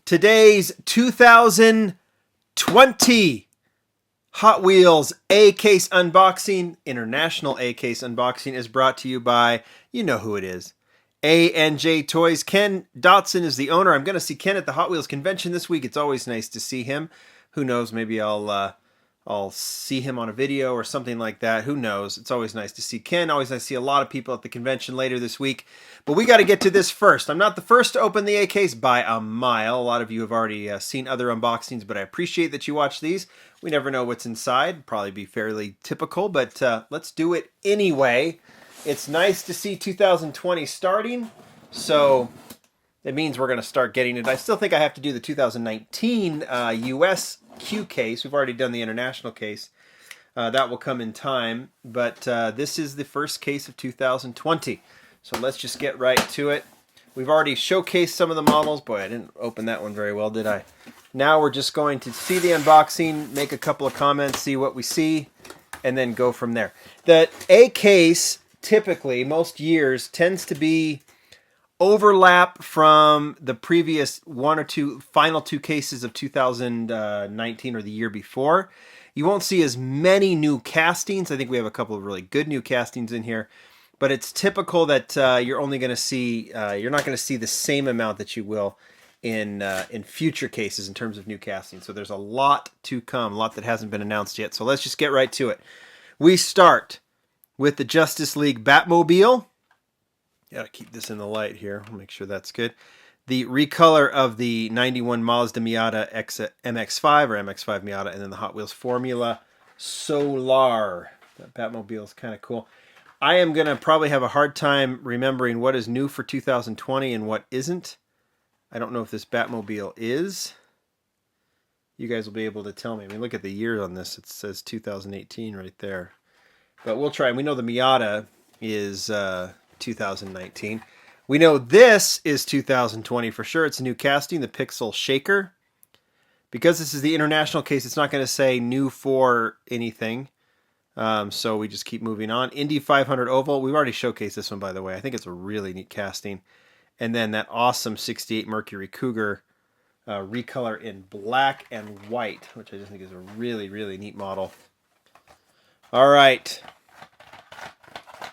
Today's 2020 Hot Wheels A-Case unboxing, International A-Case unboxing, is brought to you by, you know who it is, A&J Toys. Ken Dotson is the owner. I'm going to see Ken at the Hot Wheels convention this week. It's always nice to see him. Who knows, maybe I'll see him on a video or something like that. Who knows? It's always nice to see Ken. Always nice to see a lot of people at the convention later this week. But we got to get to this first. I'm not the first to open the A-Case by a mile. A lot of you have already seen other unboxings, but I appreciate that you watch these. We never know what's inside. Probably be fairly typical, but let's do it anyway. It's nice to see 2020 starting, so it means we're going to start getting it. I still think I have to do the 2019 US Q case. We've already done the international case. That will come in time, but this is the first case of 2020. So let's just get right to it. We've already showcased some of the models. Boy, I didn't open that one very well, did I? Now we're just going to see the unboxing, make a couple of comments, see what we see, and then go from there. The A-Case, typically, most years, tends to be overlap from the previous final two cases of 2019 or the year before. You won't see as many new castings. I think we have a couple of really good new castings in here. But it's typical that you're only going to see, you're not going to see the same amount that you will in future cases in terms of new castings. So there's a lot to come, a lot that hasn't been announced yet. So let's just get right to it. We start with the Justice League Batmobile. Gotta keep this in the light here. I'll make sure that's good. The recolor of the 91 Mazda Miata MX-5 or MX-5 Miata, and then the Hot Wheels Formula Solar. That Batmobile is kind of cool. I am going to probably have a hard time remembering what is new for 2020 and what isn't. I don't know if this Batmobile is. You guys will be able to tell me. I mean, look at the year on this. It says 2018 right there. But we'll try. We know the Miata is 2019. We know this is 2020 for sure. It's a new casting, the Pixel Shaker. Because this is the international case, it's not going to say new for anything. So we just keep moving on. Indy 500 Oval. We've already showcased this one, by the way. I think it's a really neat casting. And then that awesome 68 Mercury Cougar recolor in black and white, which I just think is a really, really neat model. All right.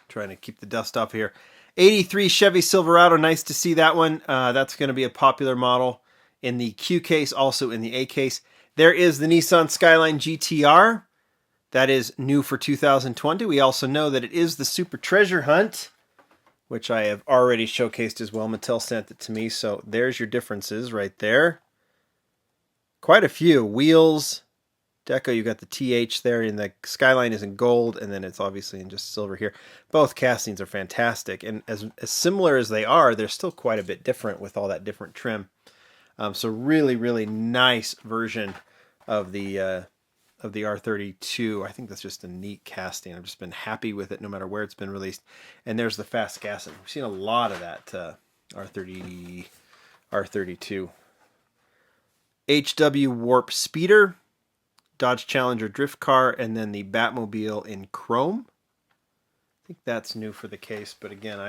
Trying to keep the dust off here. 83 Chevy Silverado. Nice to see that one. That's going to be a popular model in the Q case, also in the A case. There is the Nissan Skyline Gtr. That is new for 2020. We also know that it is the Super Treasure Hunt, which I have already showcased as well. Mattel sent it to me, so there's your differences right there. Quite a few. Wheels, deco, you got the TH there, and the Skyline is in gold, and then it's obviously in just silver here. Both castings are fantastic, and as similar as they are, they're still quite a bit different with all that different trim. So really, really nice version of the R32. I think that's just a neat casting. I've just been happy with it no matter where it's been released. And there's the fast gassing. We've seen a lot of that R32. HW Warp Speeder, Dodge Challenger Drift Car, and then the Batmobile in chrome. I think that's new for the case, but again,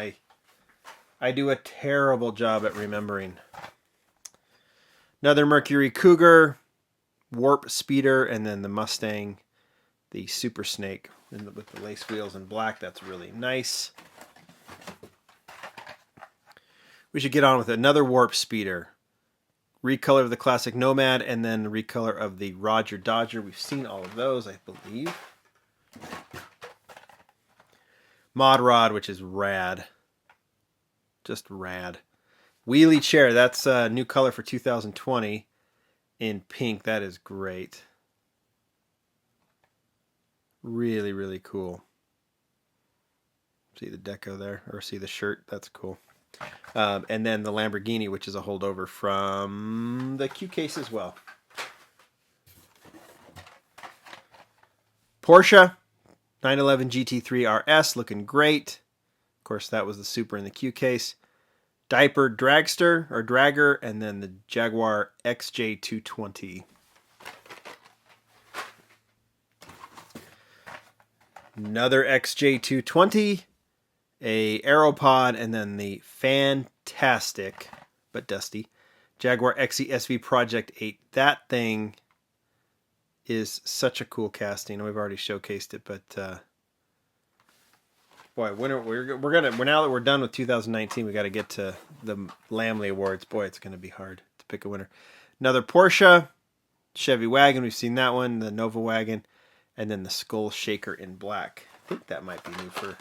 I do a terrible job at remembering. Another Mercury Cougar, Warp Speeder, and then the Mustang, the Super Snake with the lace wheels in black. That's really nice. We should get on with another Warp Speeder. Recolor of the classic Nomad, and then the recolor of the Roger Dodger. We've seen all of those, I believe. Mod Rod, which is rad. Just rad. Wheelie Chair, that's a new color for 2020. In pink. That is great. Really, really cool. See the deco there, or see the shirt. That's cool. And then the Lamborghini, which is a holdover from the Q case as well. Porsche 911 GT3 RS, looking great. Of course, that was the Super in the Q case. Diaper Dragster, or Dragger, and then the Jaguar XJ220. Another XJ220, a Aeropod, and then the fantastic, but dusty, Jaguar XE SV Project 8. That thing is such a cool casting. We've already showcased it, but boy, now that we're done with 2019, we got to get to the Lammle Awards. Boy, it's going to be hard to pick a winner. Another Porsche, Chevy wagon. We've seen that one, the Nova wagon, and then the Skull Shaker in black. I think that might be new for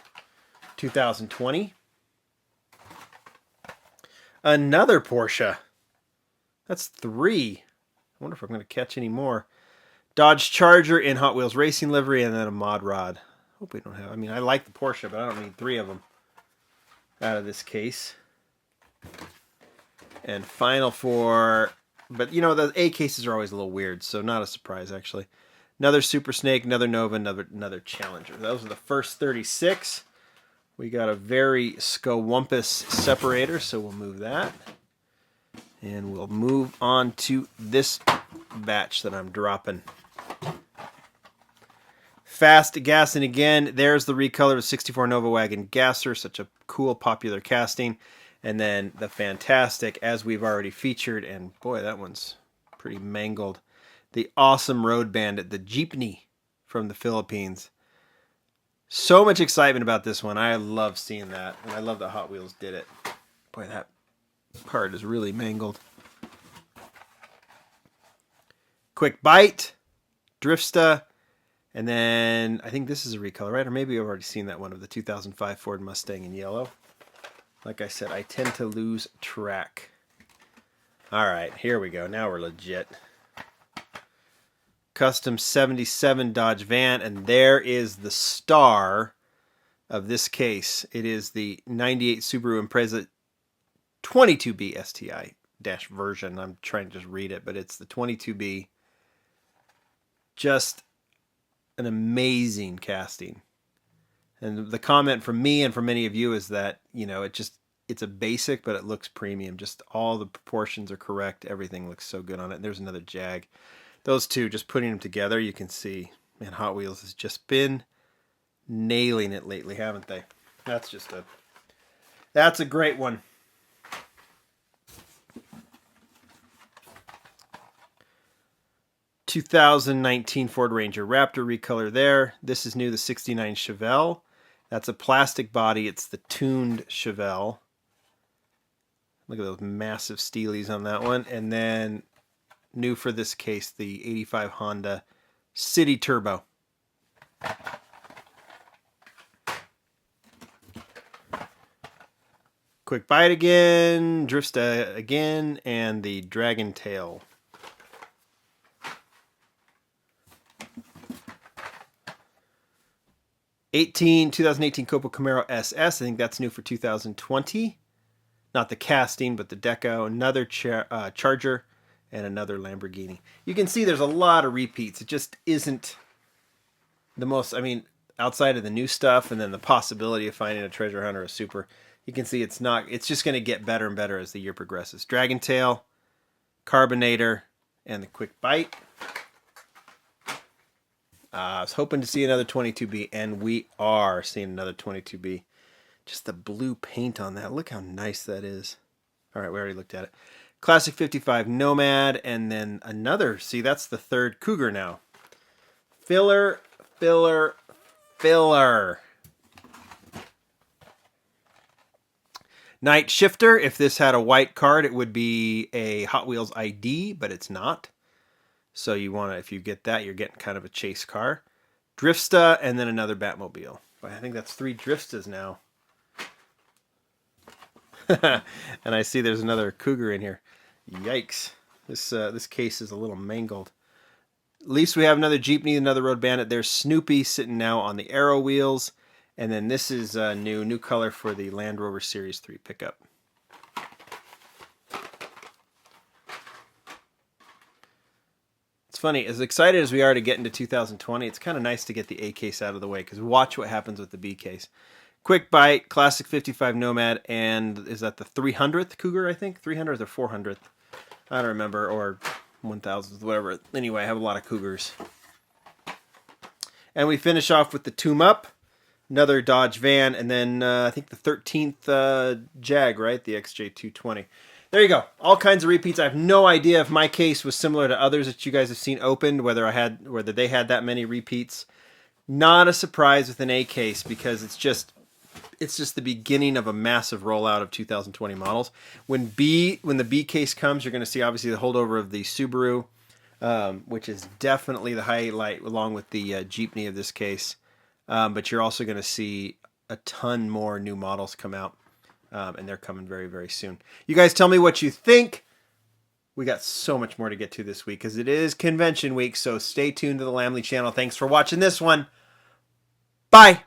2020. Another Porsche. That's 3. I wonder if I'm going to catch any more. Dodge Charger in Hot Wheels Racing livery, and then a Mod Rod. Hope we don't have... I mean, I like the Porsche, but I don't need 3 of them out of this case. And final for... But, you know, the A cases are always a little weird, so not a surprise, actually. Another Super Snake, another Nova, another Challenger. Those are the first 36. We got a very scawampus separator, so we'll move that. And we'll move on to this batch that I'm dropping. Fast gassing again. There's the Recolor of 64 Nova Wagon Gasser. Such a cool, popular casting. And then the fantastic, as we've already featured, and boy, that one's pretty mangled, the awesome Road Bandit, the Jeepney from the Philippines. So much excitement about this one. I love seeing that. And I love that Hot Wheels did it. Boy, that part is really mangled. Quick Bite, Drifsta, and then I think this is a Recolor, right? Or maybe I've already seen that one of the 2005 Ford Mustang in yellow. Like I said, I tend to lose track. All right, here we go. Now we're legit. Custom 77 Dodge van, and there is the star of this case. It is the 98 Subaru Impreza 22B STI-version. I'm trying to just read it, but it's the 22B. Just an amazing casting. And the comment from me and from many of you is that, you know, it's a basic, but it looks premium. Just all the proportions are correct. Everything looks so good on it. And there's another Jag. Those two, just putting them together, you can see, man, Hot Wheels has just been nailing it lately, haven't they? That's a great one. ...2019 Ford Ranger Raptor Recolor there. This is new, the 69 Chevelle. That's a plastic body. It's the tuned Chevelle. Look at those massive steelies on that one. And then, new for this case, the 85 Honda City Turbo. Quick Bite again, Drifsta again, and the Dragon Tail. 2018 Copa Camaro SS. I think that's new for 2020. Not the casting, but the deco. Another Charger and another Lamborghini. You can see there's a lot of repeats. It just isn't the most, I mean, outside of the new stuff and then the possibility of finding a treasure hunt or a super, you can see it's just going to get better and better as the year progresses. Dragon Tail, Carbonator, and the Quick Bite. I was hoping to see another 22B, and we are seeing another 22B. Just the blue paint on that. Look how nice that is. All right, we already looked at it. Classic 55 Nomad, and then another. See, that's the third Cougar now. Filler. Night Shifter. If this had a white card, it would be a Hot Wheels ID, but it's not. So you want to, if you get that, you're getting kind of a chase car. Drifsta, and then another Batmobile. I think that's 3 Driftas now. And I see there's another Cougar in here. Yikes. This case is a little mangled. At least we have another Jeepney, another Road Bandit. There's Snoopy sitting now on the Arrow wheels. And then this is new color for the Land Rover Series 3 pickup. It's funny, as excited as we are to get into 2020, it's kind of nice to get the A case out of the way, because watch what happens with the B case. Quick Bite, Classic 55 Nomad, and is that the 300th Cougar, I think? 300th or 400th? I don't remember, or 1000th, whatever. Anyway, I have a lot of Cougars. And we finish off with the Tomb Up, another Dodge van, and then I think the 13th Jag, right? The XJ220. there you go. All kinds of repeats. I have no idea if my case was similar to others that you guys have seen opened, whether they had that many repeats. Not a surprise with an A case because it's just the beginning of a massive rollout of 2020 models. When the B case comes, you're going to see obviously the holdover of the Subaru, which is definitely the highlight along with the Jeepney of this case. But you're also going to see a ton more new models come out. And they're coming very, very soon. You guys tell me what you think. We got so much more to get to this week because it is convention week. So stay tuned to the Lamley channel. Thanks for watching this one. Bye.